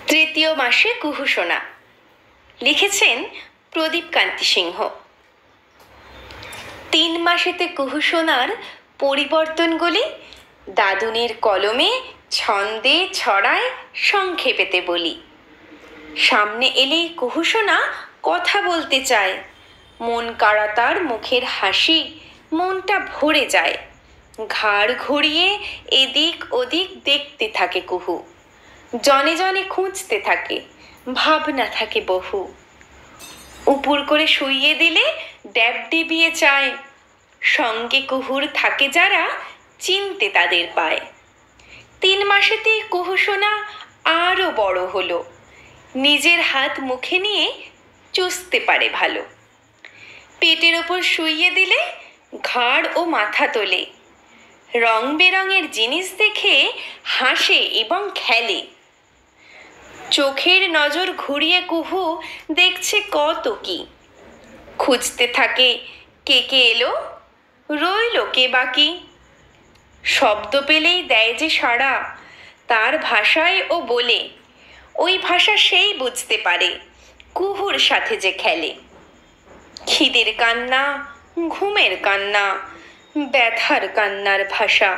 তৃতীয় মাসে কুহুসোনা। লিখেছেন প্রদীপ কান্তি সিংহ। 3 মাসেতে কুহুসোনার পরিবর্তনগুলি দাদুনের কলমে ছন্দে ছড়ায় সংক্ষেপেতে বলি। সামনে এলেই কুহুসোনা কথা বলতে চায়, মন কাড়া তার মুখের হাসি মনটা ভরে যায়। ঘাড় ঘুরিয়ে এদিক ওদিক দেখতে থাকে কুহু, জনে জনে খুঁজতে থাকে, ভাবনা থাকে বহু। উপুর করে শুইয়ে দিলে ড্যাবডেবিয়ে চায়, সঙ্গে কুহুর থাকে যারা চিনতে তাদের পায়। 3 মাসেতেই কুহুসোনা আরো বড় হলো, নিজের হাত মুখে নিয়ে চুষতে পারে ভালো। পেটের ওপর শুইয়ে দিলে ঘাড় ও মাথা তোলে, রং বেরঙের জিনিস দেখে হাসে এবং খেলে। চোখের নজর ঘুরিয়ে কুহু দেখছে কত কি, খুঁজতে থাকে কে কে এলো, রইল কে বাকি। শব্দ পেলেই দেয় যে সাড়া, তার ভাষায় ও বলে, ওই ভাষা সেই বুঝতে পারে কুহুর সাথে যে খেলে। খিদের কান্না, ঘুমের কান্না, ব্যথার কান্নার ভাষা,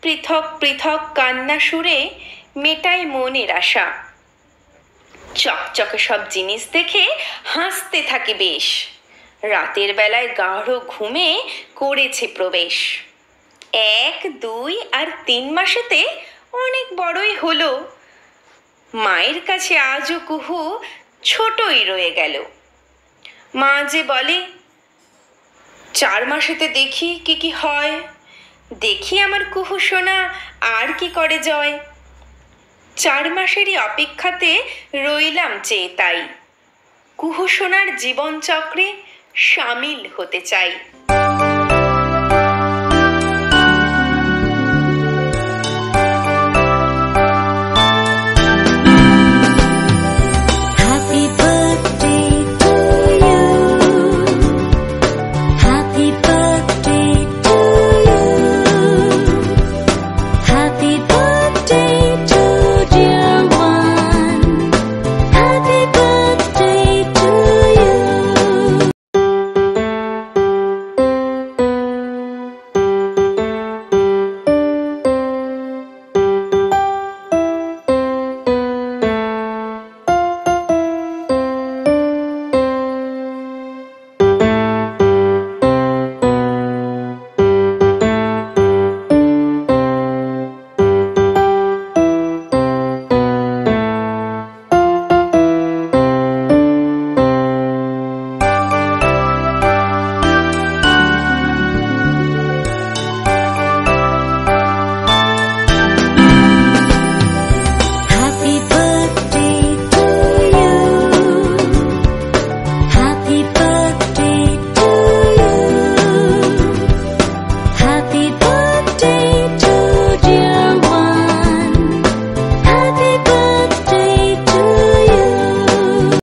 পৃথক পৃথক কান্না সুরে মেটায় মনের আশা। চকচকে সব জিনিস দেখে হাসতে থাকে বেশ, রাতের বেলায় গাঢ় ঘুমে করেছে প্রবেশ। 1, 2 আর 3 মাসেতে অনেক বড়ই হলো, মায়ের কাছে আজও কুহু ছোটই রয়ে গেল। মা যে বলে, 4 মাসেতে দেখি কি কি হয়, দেখি আমার কুহুসোনা আর কি করে জয়। 4 মাসেরই অপেক্ষাতে রইলাম চেয়ে তাই, কুহুসোনার জীবন চক্রে সামিল হতে চাই।